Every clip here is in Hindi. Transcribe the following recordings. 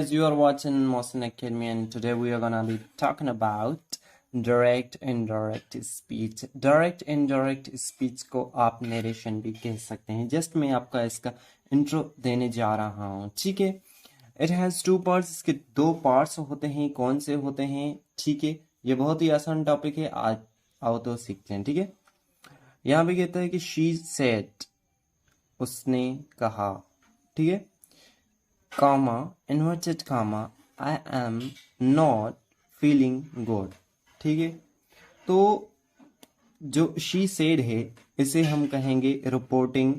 guys, you are watching Mosin Academy and today we are gonna be talking about direct indirect speech. Direct indirect speech को आप narration भी कह सकते हैं. जस्ट मैं आपका इसका इंट्रो देने जा रहा हूँ. ठीक है. It has two parts. इसके दो पार्ट्स होते हैं. कौन से होते हैं? ठीक है. ये बहुत ही आसान टॉपिक है. आज आओ तो सीखते हैं. ठीक है. यहाँ पे कहता है कि शी सेड, उसने कहा. ठीक है. comma, inverted comma, I am not feeling good. ठीक है. तो जो she said है इसे हम कहेंगे रिपोर्टिंग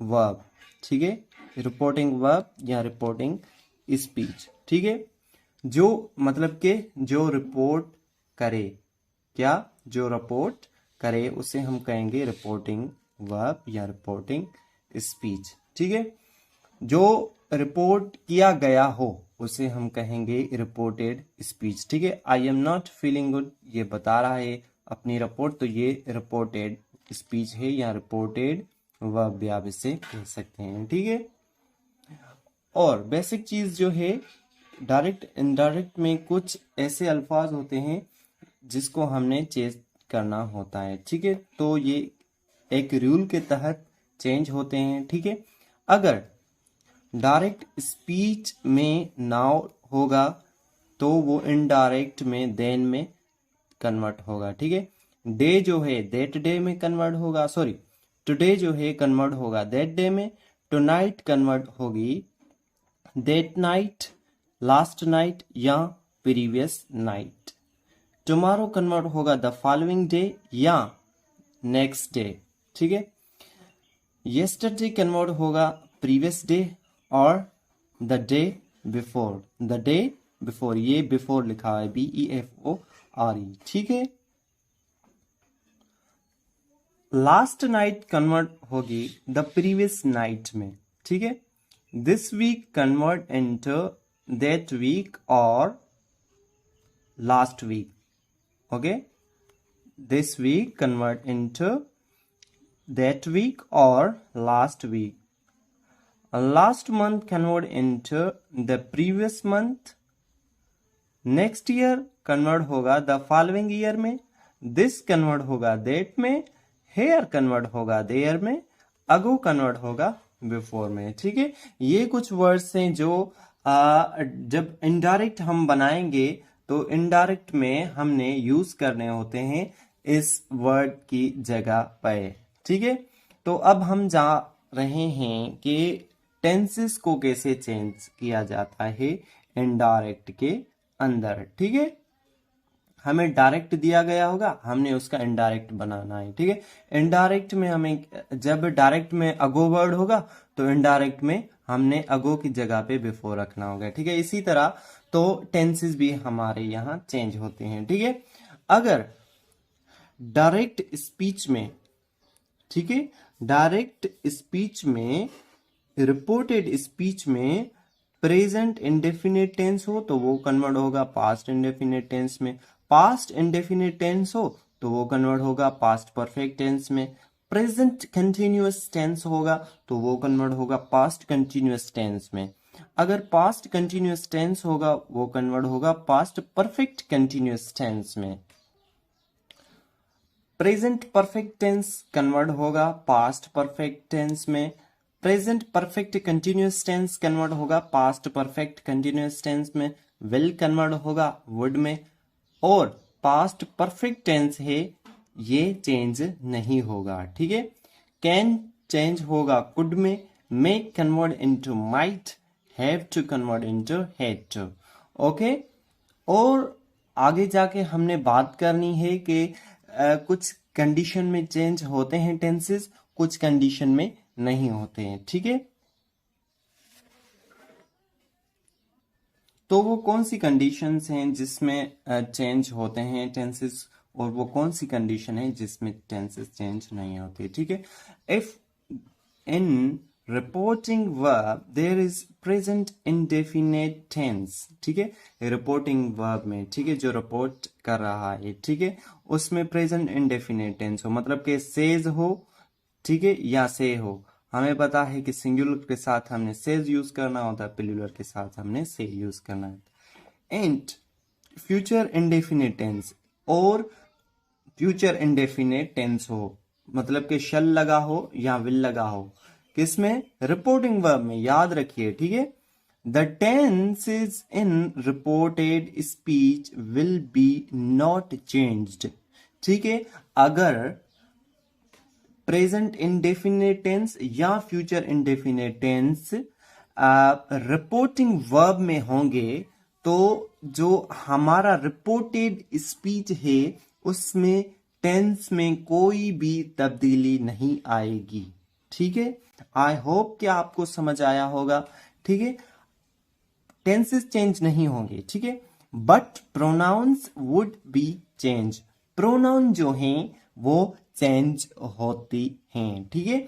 वर्ब. ठीक है. रिपोर्टिंग वर्ब या रिपोर्टिंग स्पीच. ठीक है. जो मतलब के जो रिपोर्ट करे, क्या जो रिपोर्ट करे उसे हम कहेंगे रिपोर्टिंग वर्ब या रिपोर्टिंग स्पीच. ठीक है. जो रिपोर्ट किया गया हो उसे हम कहेंगे रिपोर्टेड स्पीच. ठीक है. I am not feeling good ये बता रहा है अपनी रिपोर्ट, तो ये रिपोर्टेड स्पीच है या रिपोर्टेड वर्ब भी आप इसे कह सकते हैं. ठीक है. और बेसिक चीज जो है डायरेक्ट इनडायरेक्ट में कुछ ऐसे अल्फाज होते हैं जिसको हमने चेंज करना होता है. ठीक है. तो ये एक रूल के तहत चेंज होते हैं. ठीक है. अगर डायरेक्ट स्पीच में नाउ होगा तो वो इनडायरेक्ट में देन में कन्वर्ट होगा. ठीक है. डे जो है दैट डे में कन्वर्ट होगा. सॉरी, टुडे जो है कन्वर्ट होगा दैट डे में. टुनाइट कन्वर्ट होगी दैट नाइट, लास्ट नाइट या प्रीवियस नाइट. टुमारो कन्वर्ट होगा द फॉलोइंग डे या नेक्स्ट डे. ठीक है. यस्टरडे कन्वर्ट होगा प्रीवियस डे और the day before. The day before, ये बिफोर लिखा है BEFORE. ठीक है. लास्ट नाइट कन्वर्ट होगी द प्रीवियस नाइट में. ठीक है. This week convert into that week और last week. Okay. This week convert into that week और last week. Last month convert into the previous month. Next year convert होगा the following year में. This convert होगा that में. Here convert होगा there में. Ago convert होगा before में. ठीक है. ये कुछ वर्ड्स हैं जो जब इनडायरेक्ट हम बनाएंगे तो इनडायरेक्ट में हमने यूज करने होते हैं इस वर्ड की जगह पे. ठीक है. तो अब हम जा रहे हैं कि टेंसेस को कैसे चेंज किया जाता है इनडायरेक्ट के अंदर. ठीक है. हमें डायरेक्ट दिया गया होगा, हमने उसका इनडायरेक्ट बनाना है. ठीक है. इनडायरेक्ट में हमें जब डायरेक्ट में अगो वर्ड होगा तो इनडायरेक्ट में हमने अगो की जगह पे बिफोर रखना होगा. ठीक है. इसी तरह तो टेंसेस भी हमारे यहाँ चेंज होते हैं. ठीक है. अगर डायरेक्ट स्पीच में, ठीक है, डायरेक्ट स्पीच में रिपोर्टेड स्पीच में प्रेजेंट इंडेफिनिट टेंस हो तो वो कन्वर्ट होगा पास्ट इंडेफिनिट टेंस में. पास्ट इंडेफिनिट टेंस हो तो वो कन्वर्ट होगा पास्ट परफेक्ट टेंस में. प्रेजेंट कंटिन्यूअस टेंस होगा तो वो कन्वर्ट होगा पास्ट कंटिन्यूअस टेंस में. अगर पास्ट कंटिन्यूअस टेंस होगा वो कन्वर्ट होगा पास्ट परफेक्ट कंटिन्यूअस टेंस में. प्रेजेंट परफेक्ट टेंस कन्वर्ट होगा पास्ट परफेक्ट टेंस में. Present perfect continuous tense convert होगा पास्ट परफेक्ट कंटिन्यूअस टेंस में. विल कन्वर्ट होगा वुड में. और पास्ट परफेक्ट टेंस है ये चेंज नहीं होगा. ठीक है. कैन चेंज होगा कुड में. May convert into might. Have to convert into had to. Okay. और आगे जाके हमने बात करनी है कि कुछ कंडीशन में चेंज होते हैं टेंसेस, कुछ कंडीशन में नहीं होते हैं. ठीक है. तो वो कौन सी कंडीशंस हैं जिसमें चेंज होते हैं टेंसेस और वो कौन सी कंडीशन है जिसमें टेंसेस चेंज नहीं होते. ठीक है. If in reporting verb there is present indefinite tense. ठीक है. रिपोर्टिंग वर्ब में, ठीक है, जो रिपोर्ट कर रहा है, ठीक है, उसमें प्रेजेंट इंडेफिनिट टेंस हो, मतलब कि सेज हो, ठीक है, या से हो. हमें पता है कि सिंगुलर के साथ हमने सेज यूज करना होता है, प्लूरल के साथ हमने से यूज करना है। एंड फ्यूचर इंडेफिनिट टेंस और फ्यूचर इंडेफिनिट टेंस हो, मतलब कि शल लगा हो या विल लगा हो, किसमें? रिपोर्टिंग वर्ब में। याद रखिए, ठीक है। The tenses in reported speech will be not changed, ठीक है। अगर प्रेजेंट इंडेफिनिट टेंस या future indefinite tense reporting verb में होंगे तो जो हमारा रिपोर्टेड स्पीच है उसमें टेंस में कोई भी तब्दीली नहीं आएगी, ठीक है। आई होप कि आपको समझ आया होगा, ठीक है। टेंसेस चेंज नहीं होंगे, ठीक है, but pronouns would be change. Pronoun जो हैं वो चेंज होती हैं, ठीक है।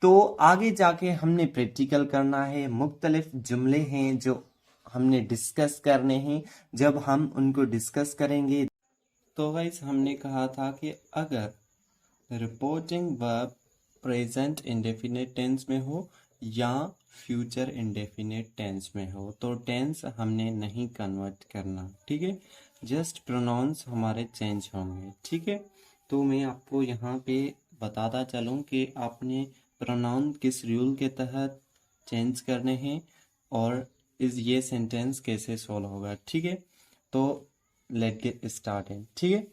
तो आगे जाके हमने प्रैक्टिकल करना है, मुख्तलिफ जुमले हैं जो हमने डिस्कस करने हैं। जब हम उनको डिस्कस करेंगे तो गाइस हमने कहा था कि अगर reporting verb present indefinite tense में हो या फ्यूचर इंडेफिनिट टेंस में हो तो टेंस हमने नहीं कन्वर्ट करना, ठीक है। जस्ट प्रोनाउंस हमारे चेंज होंगे, ठीक है। तो मैं आपको यहाँ पे बताता चलूँ कि आपने प्रोनाउन किस रूल के तहत चेंज करने हैं और ये सेंटेंस कैसे सॉल्व होगा, ठीक है। तो लेट गेट स्टार्टेड, ठीक है।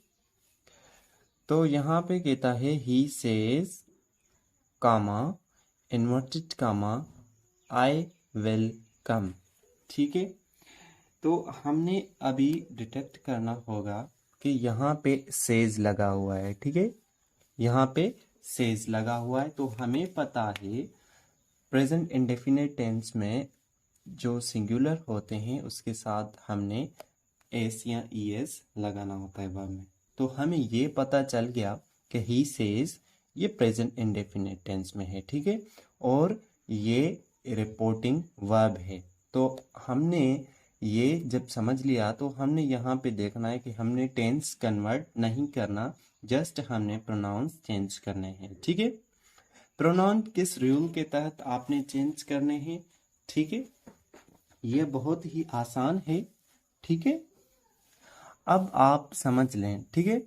तो यहाँ पे कहता है he says comma inverted comma I will come, ठीक है। तो हमने अभी डिटेक्ट करना होगा कि यहाँ पे सेज लगा हुआ है, ठीक है। यहाँ पे सेज लगा हुआ है तो हमें पता है प्रेजेंट इंडेफिनिट टेंस में जो सिंगुलर होते हैं उसके साथ हमने एस या ईएस लगाना होता है वर्ब में। तो हमें ये पता चल गया कि ही सेज ये प्रेजेंट इंडेफिनिट टेंस में है, ठीक है, और ये रिपोर्टिंग वर्ब है। तो हमने ये जब समझ लिया तो हमने यहाँ पे देखना है कि हमने टेंस कन्वर्ट नहीं करना, जस्ट हमने प्रोनाउंस चेंज करने हैं, ठीक है। प्रोनाउन किस रूल के तहत आपने चेंज करने हैं, ठीक है। ये बहुत ही आसान है, ठीक है। अब आप समझ लें, ठीक है।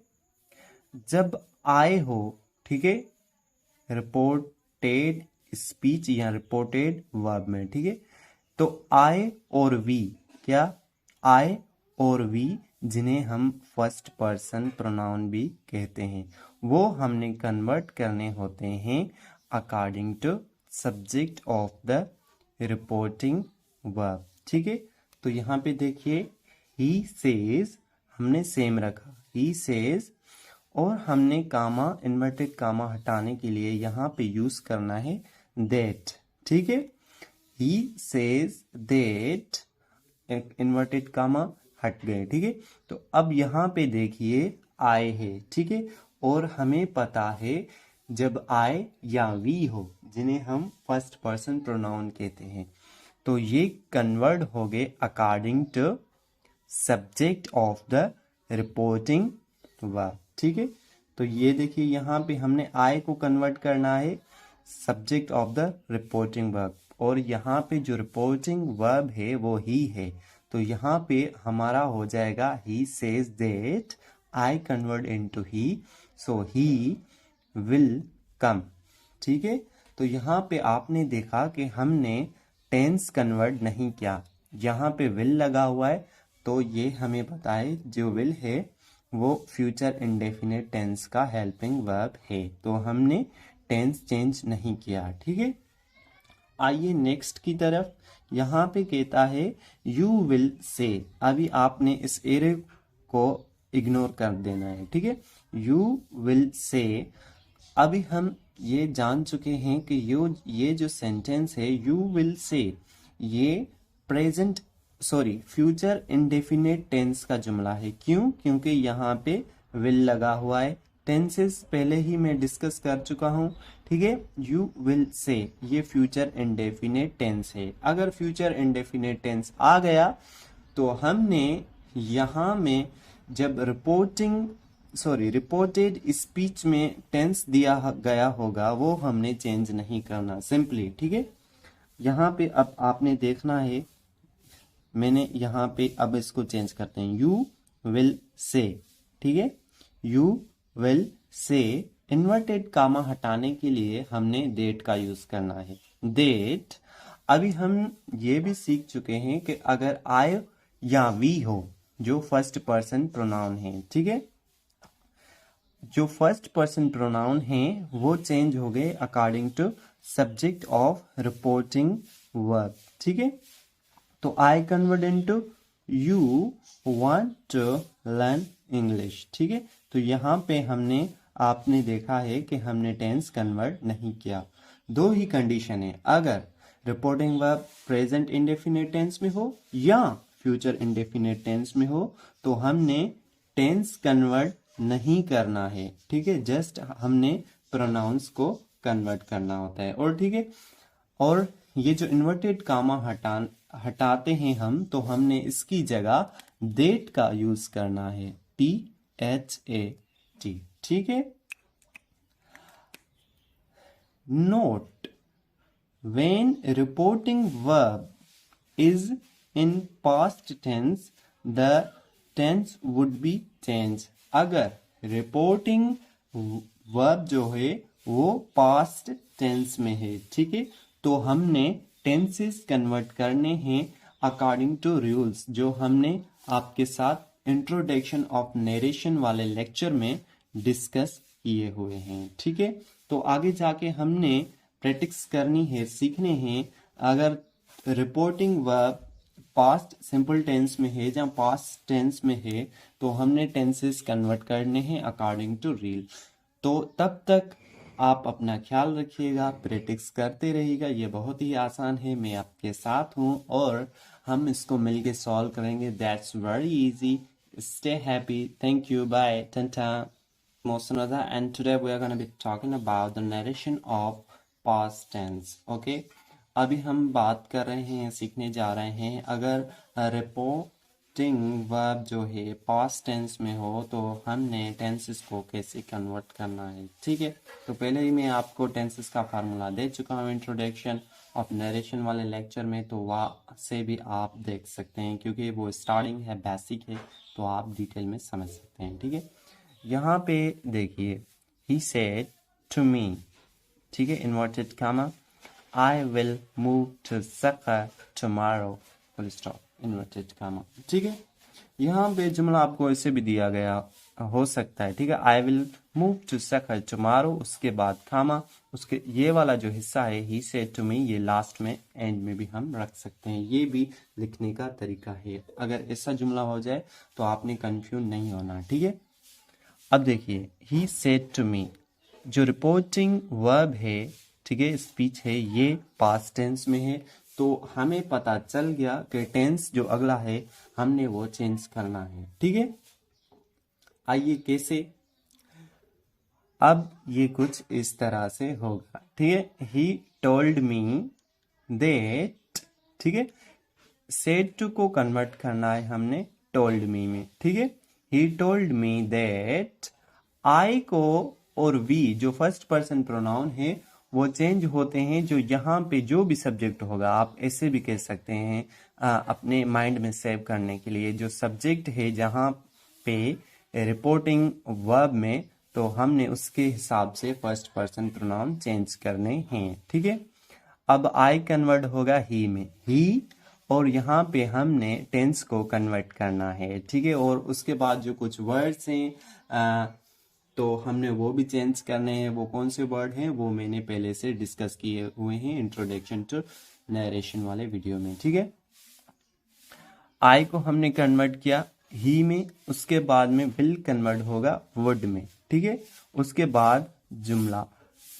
जब आए हो, ठीक है, रिपोर्टेड स्पीच या रिपोर्टेड वर्ब में, ठीक है, तो आई और वी, क्या? आई और वी जिन्हें हम फर्स्ट पर्सन प्रोनाउन भी कहते हैं, वो हमने कन्वर्ट करने होते हैं according to subject of the reporting verb, ठीक है। तो यहाँ पे देखिए ही सेज हमने सेम रखा, ही सेज, और हमने कामा इन्वर्टेड कामा हटाने के लिए यहाँ पे यूज करना है दैट, ठीक है। He says that, inverted comma हट गए, ठीक है। तो अब यहाँ पे देखिए आए है, ठीक है, और हमें पता है जब आए या वी हो जिन्हें हम फर्स्ट पर्सन प्रोनाउन कहते हैं तो ये कन्वर्ट हो गए according to subject of the reporting verb, ठीक है। तो ये देखिए यहाँ पे हमने आई को कन्वर्ट करना है subject of the reporting verb, और यहाँ पे जो रिपोर्टिंग वर्ब है वो ही है। तो यहाँ पे हमारा हो जाएगा ही says that, I convert into he, so he will come, ठीक है। तो यहाँ पे आपने देखा कि हमने टेंस कन्वर्ट नहीं किया, यहाँ पे विल लगा हुआ है तो ये हमें बताए जो विल है वो फ्यूचर इंडेफिनिट टेंस का हेल्पिंग वर्ब है, तो हमने टेंस चेंज नहीं किया, ठीक है। आइए नेक्स्ट की तरफ। यहाँ पे कहता है यू विल से, अभी आपने इस एरे को इग्नोर कर देना है, ठीक है। यू विल से, अभी हम ये जान चुके हैं कि ये जो सेंटेंस है यू विल से, ये प्रेजेंट फ्यूचर इंडेफिनिट टेंस का जुमला है। क्यों? क्योंकि यहाँ पे विल लगा हुआ है। टेंसेस पहले ही मैं डिस्कस कर चुका हूँ, ठीक है। यू विल से ये फ्यूचर इंडेफिनिट टेंस है। अगर फ्यूचर इंडेफिनिट टेंस आ गया तो हमने यहाँ में जब रिपोर्टिंग सॉरी रिपोर्टेड स्पीच में टेंस दिया गया होगा वो हमने चेंज नहीं करना सिंपली, ठीक है। यहाँ पे अब आपने देखना है, मैंने यहाँ पे अब इसको चेंज करते हैं, यू विल से, ठीक है। You will say inverted comma हटाने के लिए हमने डेट का यूज करना है, डेट। अभी हम ये भी सीख चुके हैं कि अगर आई या वी हो जो फर्स्ट पर्सन प्रोनाउन है, ठीक है, जो फर्स्ट पर्सन प्रोनाउन है वो चेंज हो गए according to subject of reporting verb, ठीक है। तो I convert into you want to learn English, ठीक है। तो यहाँ पे हमने, आपने देखा है कि हमने टेंस कन्वर्ट नहीं किया। दो ही कंडीशन है, अगर reporting verb present indefinite tense में हो या फ्यूचर इंडेफिनिट टेंस में हो तो हमने टेंस कन्वर्ट नहीं करना है, ठीक है। जस्ट हमने प्रोनाउंस को कन्वर्ट करना होता है, और ठीक है। और ये जो इन्वर्टेड कामा हटाते हैं हम, तो हमने इसकी जगह डेट का यूज करना है, THAT, ठीक है। Note, when reporting verb is in past tense the tense would be changed। अगर रिपोर्टिंग वर्ब जो है वो पास्ट टेंस में है, ठीक है, तो हमने टेंसेस कन्वर्ट करने हैं अकॉर्डिंग टू रूल्स जो हमने आपके साथ इंट्रोडक्शन ऑफ नरेशन वाले लेक्चर में डिस्कस किए हुए हैं, ठीक है। तो आगे जाके हमने प्रैक्टिस करनी है, सीखने हैं, अगर reporting verb past simple tense में है या पास्ट टेंस में है तो हमने टेंसेस कन्वर्ट करने हैं अकॉर्डिंग टू रील। तो तब तक आप अपना ख्याल रखिएगा, प्रैक्टिस करते रहिएगा, ये बहुत ही आसान है, मैं आपके साथ हूँ और हम इसको मिलके सॉल्व करेंगे। That's very easy. Stay happy, thank you, bye, tata. Mosanada, and today we are going to be talking about the narration of past tense, okay। अभी हम बात कर रहे हैं, सीखने जा रहे हैं, अगर रिपोर्टिंग वर्ब जो है पास्ट टेंस में हो तो हमने टेंसेस को कैसे कन्वर्ट करना है, ठीक है। तो पहले ही मैं आपको टेंसेस का फार्मूला दे चुका हूँ इंट्रोडक्शन ऑफ नरेशन वाले लेक्चर में, तो वहाँ से भी आप देख सकते हैं क्योंकि वो स्टार्टिंग है, बेसिक है, तो आप डिटेल में समझ सकते हैं, ठीक है। यहाँ पे देखिए, he said to me, ठीक है, inverted comma, I will move to Saka tomorrow, full stop, inverted comma, ठीक है। यहाँ पे जुमला आपको ऐसे भी दिया गया हो सकता है, ठीक है, I will move to Saka tomorrow, उसके बाद कामा, उसके ये वाला जो हिस्सा है he said to me, ये लास्ट में एंड में भी हम रख सकते हैं, ये भी लिखने का तरीका है। अगर ऐसा जुमला हो जाए तो आपने कंफ्यूज नहीं होना, ठीक है। अब देखिए, he said to me, जो रिपोर्टिंग वर्ब है, ठीक है, स्पीच है, ये पास्ट टेंस में है, तो हमें पता चल गया कि टेंस जो अगला है हमने वो चेंज करना है, ठीक है। आइए कैसे, अब ये कुछ इस तरह से होगा, ठीक है। he told me that, ठीक है, said to को कन्वर्ट करना है हमने told me में, ठीक है। He told me that, I को और we जो फर्स्ट पर्सन प्रोनाउन है वो चेंज होते हैं, जो यहाँ पे जो भी सब्जेक्ट होगा, आप ऐसे भी कह सकते हैं अपने माइंड में सेव करने के लिए, जो सब्जेक्ट है जहाँ पे रिपोर्टिंग वर्ब में, तो हमने उसके हिसाब से फर्स्ट पर्सन प्रोनाउन चेंज करने हैं, ठीक है। अब I कन्वर्ट होगा he में, he, और यहाँ पे हमने टेंस को कन्वर्ट करना है, ठीक है। और उसके बाद जो कुछ वर्ड्स हैं तो हमने वो भी चेंज करने हैं। वो कौन से वर्ड हैं वो मैंने पहले से डिस्कस किए हुए हैं इंट्रोडक्शन टू नरेशन वाले वीडियो में, ठीक है। आई को हमने कन्वर्ट किया ही में, उसके बाद में विल कन्वर्ट होगा वुड में, ठीक है। उसके बाद जुमला,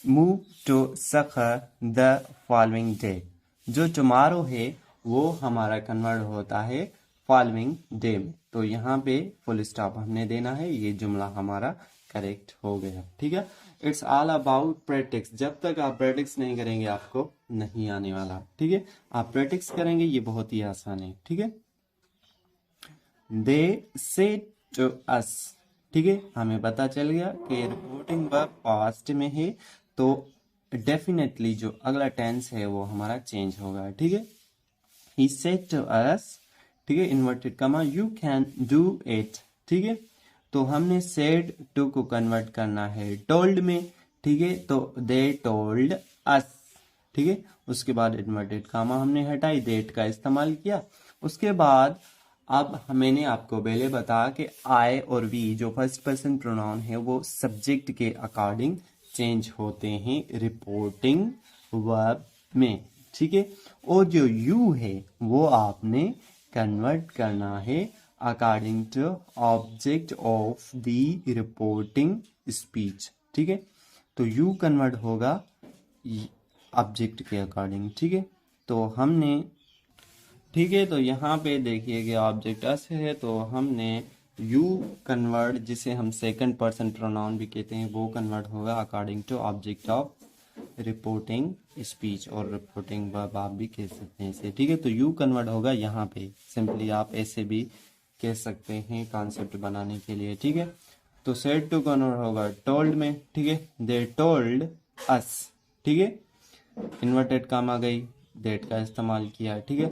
move to Sukkur the following day, जो टुमारो है वो हमारा कन्वर्ट होता है फॉलोइंग डे में, तो यहाँ पे फुल स्टॉप हमने देना है, ये जुमला हमारा करेक्ट हो गया, ठीक है। इट्स ऑल अबाउट प्रैक्टिस, जब तक आप प्रैक्टिस नहीं करेंगे आपको नहीं आने वाला, ठीक है। आप प्रैक्टिस करेंगे, ये बहुत ही आसान है, ठीक है। दे सेड टू अस, ठीक है, हमें पता चल गया कि रिपोर्टिंग वर्ब पास्ट में है तो डेफिनेटली जो अगला टेंस है वो हमारा चेंज होगा। ठीक है, he said to us, ठीक है, इन्वर्टेड कमा, you can do it। ठीक है, तो हमने said to को कन्वर्ट करना है told में। ठीक है, तो they told us। ठीक है, उसके बाद इन्वर्टेड कामा हमने हटाई, that का इस्तेमाल किया। उसके बाद अब मैंने आपको पहले बताया कि आई और वी जो फर्स्ट पर्सन प्रोनाउन है वो सब्जेक्ट के अकॉर्डिंग चेंज होते हैं रिपोर्टिंग वर्ब में। ठीक है, और जो यू है वो आपने कन्वर्ट करना है according to object of the reporting speech. ठीक है, तो यू कन्वर्ट होगा ऑब्जेक्ट के अकॉर्डिंग। ठीक है, तो हमने, ठीक है, तो यहाँ पे देखिए कि ऑब्जेक्ट अस है तो हमने यू कन्वर्ट, जिसे हम सेकंड पर्सन प्रोनाउन भी कहते हैं, वो कन्वर्ट होगा according to object of reporting speech, और रिपोर्टिंग वर्ब आप भी कह सकते हैं इसे। ठीक है, तो यू कन्वर्ट होगा यहाँ पे, सिंपली आप ऐसे भी कह सकते हैं कॉन्सेप्ट बनाने के लिए। ठीक है, तो सेड टू कन्वर्ट होगा टोल्ड में। ठीक है, दे टोल्ड अस। ठीक है, इन्वर्टेड काम आ गई, देट का इस्तेमाल किया। ठीक है,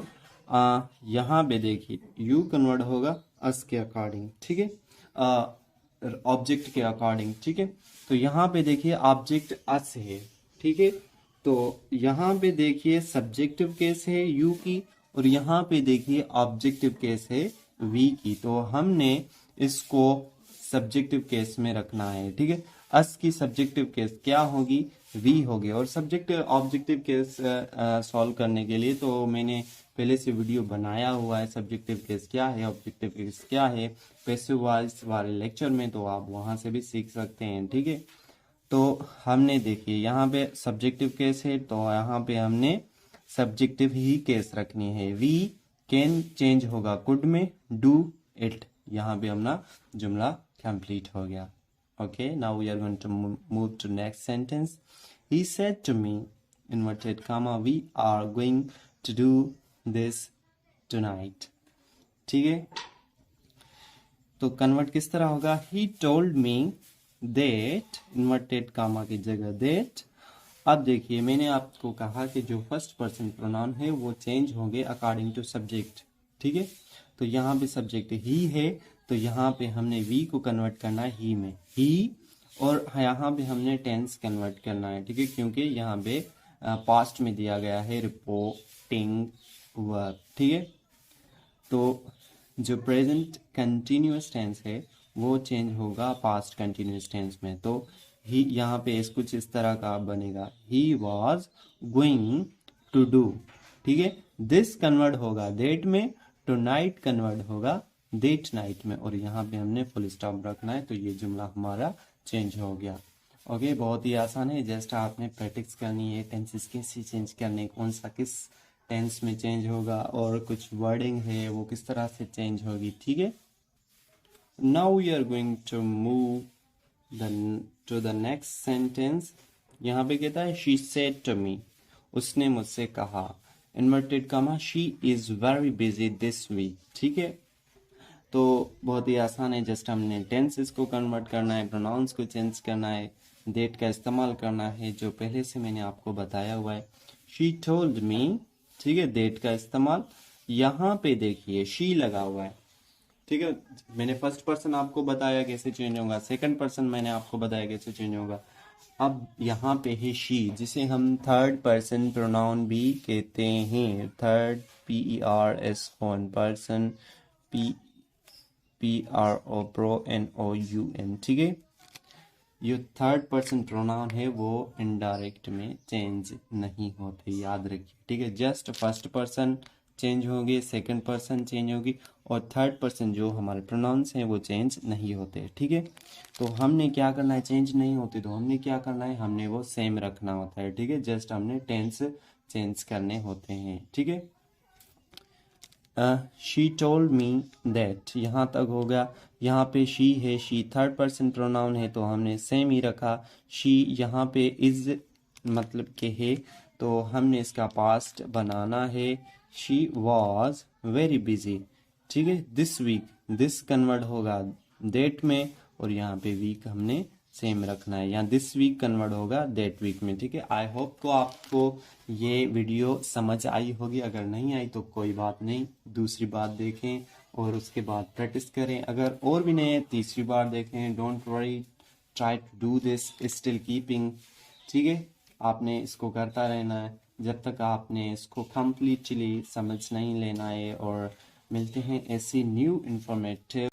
यहाँ पे देखिए यू कन्वर्ट होगा अस के अकॉर्डिंग। ठीक है, ऑब्जेक्ट के अकॉर्डिंग। ठीक है, तो यहाँ पे देखिए ऑब्जेक्ट अस है। ठीक है, तो यहाँ पे देखिए सब्जेक्टिव केस है यू की, और यहाँ पे देखिए ऑब्जेक्टिव केस है वी की। तो हमने इसको सब्जेक्टिव केस में रखना है। ठीक है, अस की सब्जेक्टिव केस क्या होगी, वी होगी। और सब्जेक्ट ऑब्जेक्टिव केस सॉल्व करने के लिए तो मैंने पहले से वीडियो बनाया हुआ है, सब्जेक्टिव केस क्या है, ऑब्जेक्टिव केस क्या है, पैसिव वॉइस वाले लेक्चर में, तो आप वहां से भी सीख सकते हैं। ठीक है, तो हमने देखिए यहाँ पे सब्जेक्टिव केस है तो यहाँ पे हमने सब्जेक्टिव ही केस रखनी है। वी कैन चेंज होगा कुड में, डू इट। यहाँ पे अपना जुमला कंप्लीट हो गया। Okay, now we are going to move to next sentence. He said to me, inverted comma, we are going to do this tonight. ठीक है, तो कन्वर्ट किस तरह होगा, he told me that, inverted comma की जगह दैट। अब देखिए मैंने आपको कहा कि जो फर्स्ट पर्सन प्रोनाउन है वो चेंज होंगे अकॉर्डिंग टू सब्जेक्ट। ठीक है, तो यहाँ पे सब्जेक्ट ही है तो यहाँ पे हमने वी को कन्वर्ट करना है ही में, ही, और यहाँ पे हमने टेंस कन्वर्ट करना है। ठीक है, क्योंकि यहाँ पे पास्ट में दिया गया है रिपोर्टिंग वर्ब। ठीक है, तो जो प्रेजेंट कंटिन्यूअस टेंस है वो चेंज होगा पास्ट कंटिन्यूअस टेंस में। तो ही यहाँ पे कुछ इस तरह का बनेगा, he was going to do. ठीक है, दिस कन्वर्ट होगा देट में, टू नाइट कन्वर्ट होगा देट नाइट में, और यहाँ पे हमने फुल स्टॉप रखना है। तो ये जुमला हमारा चेंज हो गया। ओके, बहुत ही आसान है, जस्ट आपने प्रैक्टिस करनी है टेंसेस कैसे चेंज करने, कौन सा किस टेंस में चेंज होगा, और कुछ वर्डिंग है वो किस तरह से चेंज होगी। ठीक है, now we are going to move to the next sentence. यहाँ पे कहता है शी सेड टू मी, उसने मुझसे कहा, inverted comma, she is very busy this week. ठीक है, तो बहुत ही आसान है, जस्ट हमने टेंसेस को कन्वर्ट करना है, प्रोनाउंस को चेंज करना है, डेट का इस्तेमाल करना है जो पहले से मैंने आपको बताया हुआ है। शी टोल्ड मी, ठीक है, डेट का इस्तेमाल। यहाँ पे देखिए शी लगा हुआ है। ठीक है, मैंने फर्स्ट पर्सन आपको बताया कैसे चेंज होगा, सेकंड पर्सन मैंने आपको बताया कैसे चेंज होगा। अब यहाँ पे है शी, जिसे हम थर्ड पर्सन प्रोनाउन भी कहते हैं। Third, PERS person, PRO PRONOUN। ठीक है, ये थर्ड पर्सन प्रोनाउन है वो इनडायरेक्ट में चेंज नहीं होते, याद रखिए। ठीक है, जस्ट फर्स्ट पर्सन चेंज होगी, सेकंड पर्सन चेंज होगी, और थर्ड पर्सन जो हमारे प्रोनाउंस हैं वो चेंज नहीं होते। ठीक है, तो हमने क्या करना है, चेंज नहीं होते तो हमने क्या करना है, हमने वो सेम रखना होता है। ठीक है, जस्ट हमने टेंस चेंज करने होते हैं। ठीक है, शी टोल्ड मी दैट, यहाँ तक हो गया। यहाँ पे शी है, शी थर्ड पर्सन प्रोनाउन है तो हमने सेम ही रखा। शी यहाँ पे इज मतलब के है तो हमने इसका पास्ट बनाना है। She was very busy. ठीक है, दिस वीक, दिस कन्वर्ट होगा डेट में, और यहाँ पे वीक हमने सेम रखना है। यहाँ दिस वीक कन्वर्ट होगा दैट वीक में, ठीक है। आई होप तो आपको ये वीडियो समझ आई होगी, अगर नहीं आई तो कोई बात नहीं, दूसरी बार देखें और उसके बाद प्रैक्टिस करें। अगर और भी नहीं है तीसरी बार देखें, don't worry, try to do this still keeping, ठीक है। आपने इसको करता रहना है जब तक आपने इसको कम्प्लीटली समझ नहीं लेना है। और मिलते हैं ऐसी न्यू इंफॉर्मेटिव